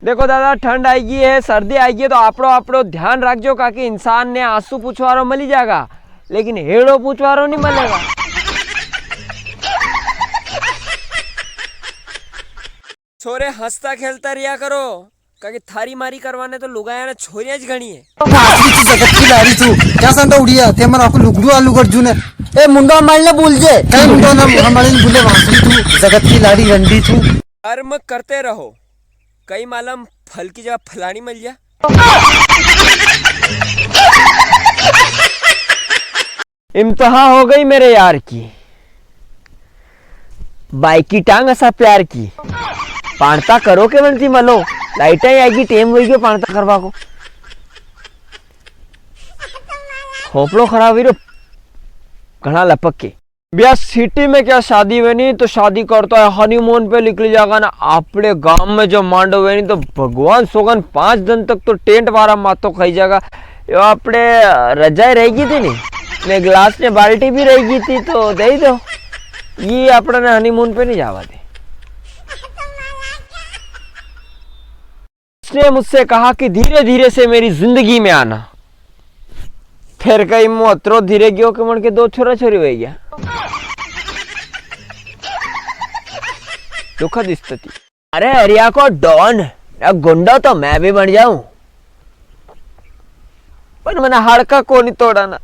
देखो दादा, ठंड आएगी है, सर्दी आएगी है, तो आपड़ो ध्यान रखजो काकि इंसान ने आंसू पूछवारो मिल जाएगा, लेकिन हेड़ो पूछवारो नहीं मिलेगा। छोरे हंसता खेलता रिया करो, काकि थारी मारी करवाने तो लुगाया ने छोरियां ज घणी है। जगत की लारी तू क्या संता उड़िया ते मन आपको लुगड़ू आलू गर्जू ने ए मुंडा मारने बोल जे कई मुंडा ना हमारे बोले वासली तू जगत की लारी रंडी तू। कर्म करते रहो, कई मालूम फल की जगह फलानी मिल जा। इम्तिहान हो गई मेरे यार की, बाइक की टांग ऐसा प्यार की, पाणता करो के बनती मलो, लाइट आएगी टेम हुई पाणता करवा को। खोपड़ो खराब हुई रो घना लपक के। भैया सिटी में क्या शादी बनी तो शादी करता है, हनीमून पे निकल जाएगा ना। अपने गांव में जो मांडो बनी तो भगवान सोगन 5 दिन तक तो टेंट वाला मातो खाई जाएगा। यो अपने रजाई रहेगी थी नहीं, ने गिलास ने बाल्टी भी रहेगी थी तो दे दो, ये अपने ने हनीमून पे नहीं जावा दे। उसने मुझसे कहा कि धीरे धीरे से मेरी जिंदगी में आना, फिर कहीं मोत्रो धीरे गयो कि मन के 2 छोरा छोरी हो गया। दुखद स्थिति। अरे हरिया को डॉन या गुंडा तो मैं भी बन जाऊं, पर मैंने हड़का को नहीं तोड़ा ना।